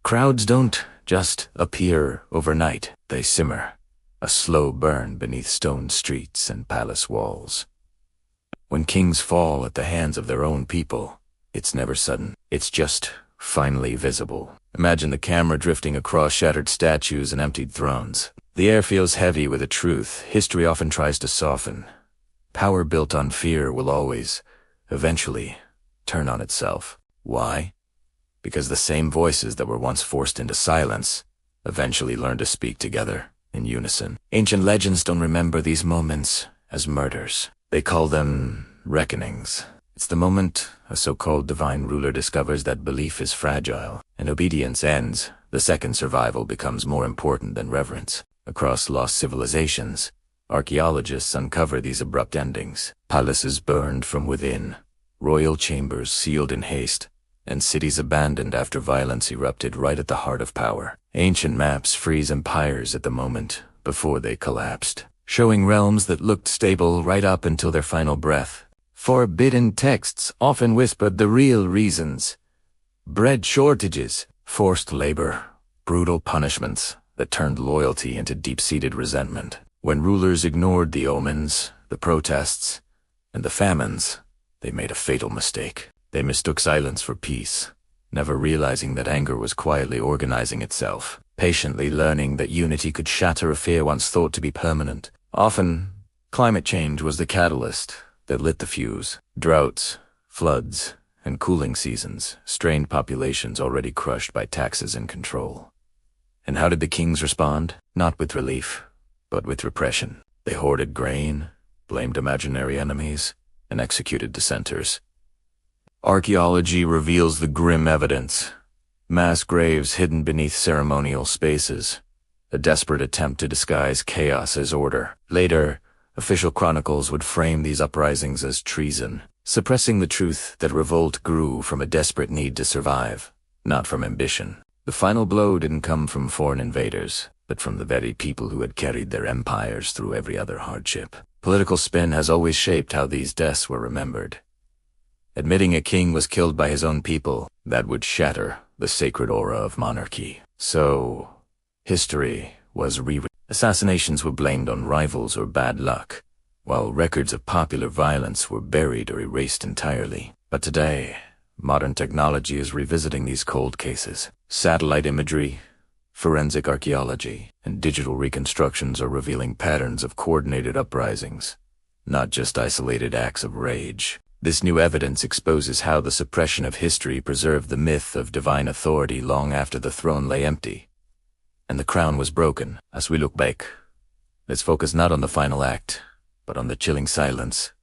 Crowds don't just appear overnight. They simmer, a slow burn beneath stone streets and palace walls. When kings fall at the hands of their own people, it's never sudden. It's just finally visible. Imagine the camera drifting across shattered statues and emptied thrones. The air feels heavy with a truth history often tries to soften. Power built on fear will always, eventually, turn on itself. Why? Because the same voices that were once forced into silence eventually learn to speak together in unison. Ancient legends don't remember these moments as murders. They call them reckonings. It's the moment a so-called divine ruler discovers that belief is fragile and obedience ends. The second survival becomes more important than reverence. Across lost civilizations, archaeologists uncover these abrupt endings. Palaces burned from within, royal chambers sealed in haste, and cities abandoned after violence erupted right at the heart of power. Ancient maps freeze empires at the moment before they collapsed, showing realms that looked stable right up until their final breath. Forbidden texts often whispered the real reasons: bread shortages, forced labor, brutal punishments that turned loyalty into deep-seated resentment. When rulers ignored the omens, the protests, and the famines, they made a fatal mistake. They mistook silence for peace, never realizing that anger was quietly organizing itself, patiently learning that unity could shatter a fear once thought to be permanent. Often, climate change was the catalyst that lit the fuse. Droughts, floods, and cooling seasons strained populations already crushed by taxes and control. And how did the kings respond? Not with relief, but with repression. They hoarded grain, blamed imaginary enemies, and executed dissenters. Archaeology reveals the grim evidence: mass graves hidden beneath ceremonial spaces, a desperate attempt to disguise chaos as order. Later, official chronicles would frame these uprisings as treason, suppressing the truth that revolt grew from a desperate need to survive, not from ambition. The final blow didn't come from foreign invaders, but from the very people who had carried their empires through every other hardship. Political spin has always shaped how these deaths were remembered. Admitting a king was killed by his own people, that would shatter the sacred aura of monarchy. So, history was rewritten. Assassinations were blamed on rivals or bad luck, while records of popular violence were buried or erased entirely. But today, modern technology is revisiting these cold cases. Satellite imagery, forensic archaeology, and digital reconstructions are revealing patterns of coordinated uprisings, not just isolated acts of rage. This new evidence exposes how the suppression of history preserved the myth of divine authority long after the throne lay empty, and the crown was broken. As we look back, let's focus not on the final act, but on the chilling silence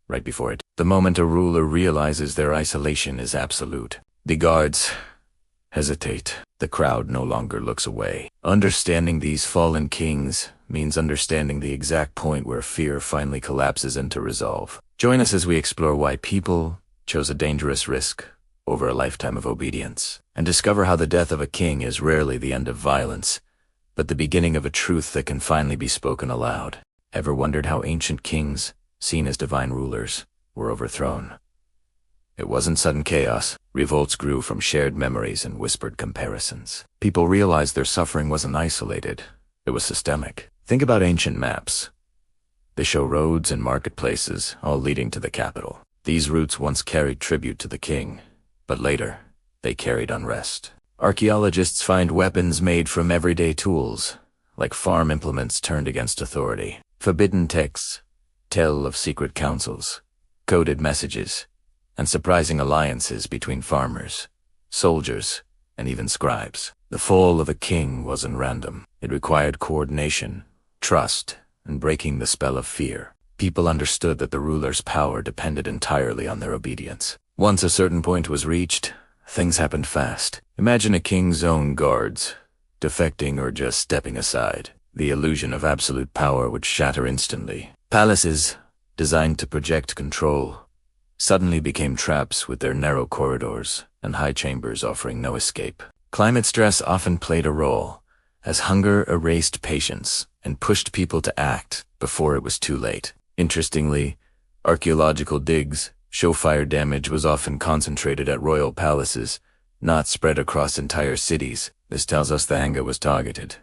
right before it. The moment a ruler realizes their isolation is absolute. The guards hesitate. The crowd no longer looks away. Understanding these fallen kings means understanding the exact point where fear finally collapses into resolve. Join us as we explore why people chose a dangerous risk over a lifetime of obedience, and discover how the death of a king is rarely the end of violence, but the beginning of a truth that can finally be spoken aloud. Ever wondered how ancient kings, seen as divine rulers, were overthrown? It wasn't sudden chaos. Revolts grew from shared memories and whispered comparisons. People realized their suffering wasn't isolated. It was systemic. Think about ancient maps. They show roads and marketplaces, all leading to the capital. These routes once carried tribute to the king, but later, they carried unrest. Archaeologists find weapons made from everyday tools, like farm implements turned against authority. Forbidden texts tell of secret councils, coded messages, and surprising alliances between farmers, soldiers, and even scribes. The fall of a king wasn't random. It required coordination, trust, and breaking the spell of fear. People understood that the ruler's power depended entirely on their obedience. Once a certain point was reached, things happened fast. Imagine a king's own guards, defecting or just stepping aside. The illusion of absolute power would shatter instantly. Palaces, designed to project control, suddenly became traps with their narrow corridors and high chambers offering no escape. Climate stress often played a role, as hunger erased patience and pushed people to act before it was too late. Interestingly, archaeological digs show fire damage was often concentrated at royal palaces, not spread across entire cities. This tells us the anger was targeted,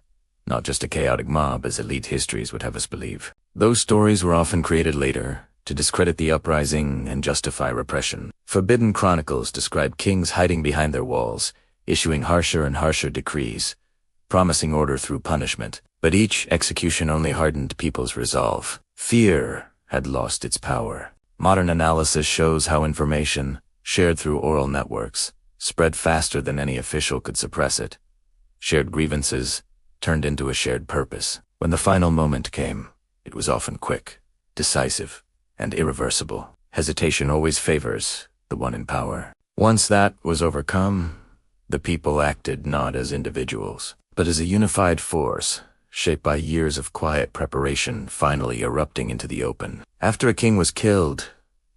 not just a chaotic mob as elite histories would have us believe. Those stories were often created later to discredit the uprising and justify repression. Forbidden chronicles describe kings hiding behind their walls, issuing harsher and harsher decrees, promising order through punishment. But each execution only hardened people's resolve. Fear had lost its power. Modern analysis shows how information, shared through oral networks, spread faster than any official could suppress it. Shared grievances turned into a shared purpose. When the final moment came, it was often quick, decisive, and irreversible. Hesitation always favors the one in power. Once that was overcome, the people acted not as individuals, but as a unified force, shaped by years of quiet preparation finally erupting into the open. After a king was killed,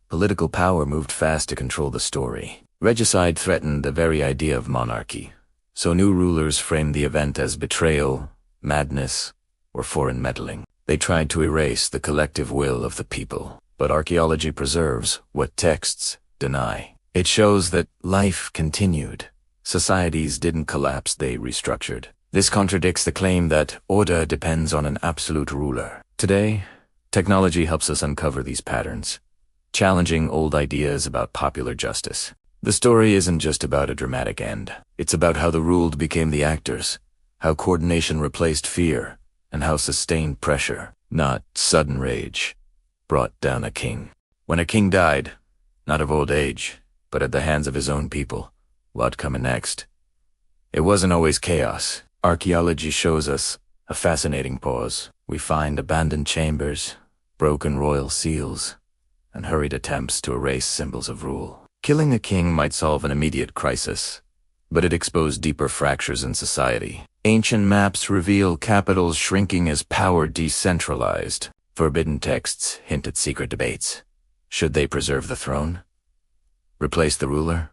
political power moved fast to control the story. Regicide threatened the very idea of monarchy, so new rulers framed the event as betrayal, madness, or foreign meddling. They tried to erase the collective will of the people. But archaeology preserves what texts deny. It shows that life continued. Societies didn't collapse, they restructured. This contradicts the claim that order depends on an absolute ruler. Today, technology helps us uncover these patterns, challenging old ideas about popular justice. The story isn't just about a dramatic end. It's about how the ruled became the actors, how coordination replaced fear, and how sustained pressure, not sudden rage, brought down a king. When a king died, not of old age, but at the hands of his own people, what coming next? It wasn't always chaos. Archaeology shows us a fascinating pause. We find abandoned chambers, broken royal seals, and hurried attempts to erase symbols of rule. Killing a king might solve an immediate crisis, but it exposed deeper fractures in society. Ancient maps reveal capitals shrinking as power decentralized. Forbidden texts hint at secret debates. Should they preserve the throne? Replace the ruler?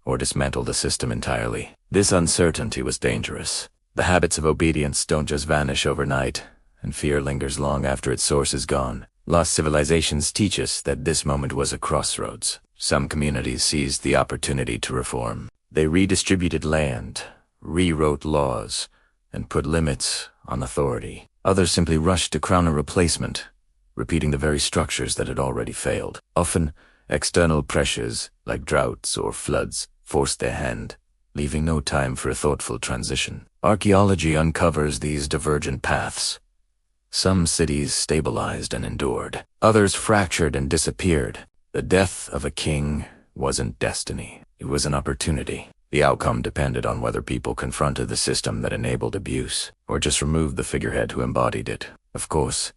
Or dismantle the system entirely? This uncertainty was dangerous. The habits of obedience don't just vanish overnight, and fear lingers long after its source is gone. Lost civilizations teach us that this moment was a crossroads. Some communities seized the opportunity to reform. They redistributed land, rewrote laws, and put limits on authority. Others simply rushed to crown a replacement, repeating the very structures that had already failed. Often, external pressures, like droughts or floods, forced their hand, leaving no time for a thoughtful transition. Archaeology uncovers these divergent paths. Some cities stabilized and endured. Others fractured and disappeared. The death of a king wasn't destiny. It was an opportunity. The outcome depended on whether people confronted the system that enabled abuse, or just removed the figurehead who embodied it. Of course,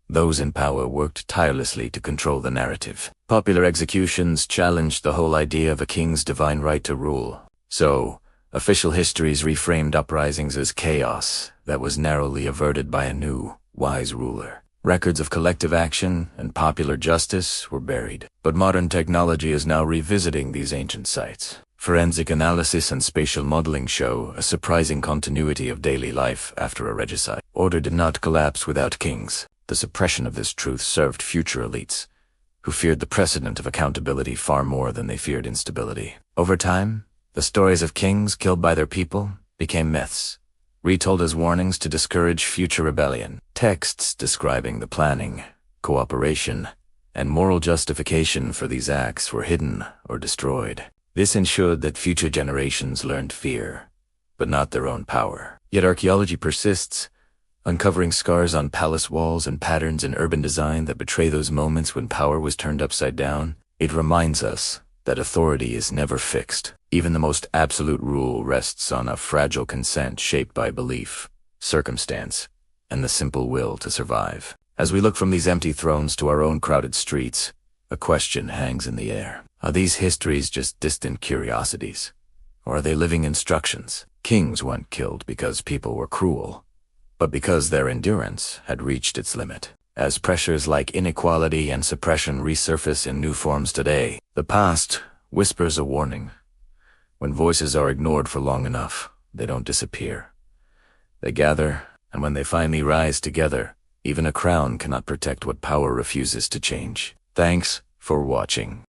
those in power worked tirelessly to control the narrative. Popular executions challenged the whole idea of a king's divine right to rule. So, official histories reframed uprisings as chaos that was narrowly averted by a new, wise ruler. Records of collective action and popular justice were buried. But modern technology is now revisiting these ancient sites. Forensic analysis and spatial modeling show a surprising continuity of daily life after a regicide. Order did not collapse without kings. The suppression of this truth served future elites, who feared the precedent of accountability far more than they feared instability. Over time, the stories of kings killed by their people became myths, retold as warnings to discourage future rebellion. Texts describing the planning, cooperation, and moral justification for these acts were hidden or destroyed. This ensured that future generations learned fear, but not their own power. Yet archaeology persists, uncovering scars on palace walls and patterns in urban design that betray those moments when power was turned upside down. It reminds us that authority is never fixed. Even the most absolute rule rests on a fragile consent shaped by belief, circumstance, and the simple will to survive. As we look from these empty thrones to our own crowded streets, a question hangs in the air. Are these histories just distant curiosities? Or are they living instructions? Kings weren't killed because people were cruel, but because their endurance had reached its limit. As pressures like inequality and suppression resurface in new forms today, the past whispers a warning. When voices are ignored for long enough, they don't disappear. They gather, and when they finally rise together, even a crown cannot protect what power refuses to change. Thanks for watching.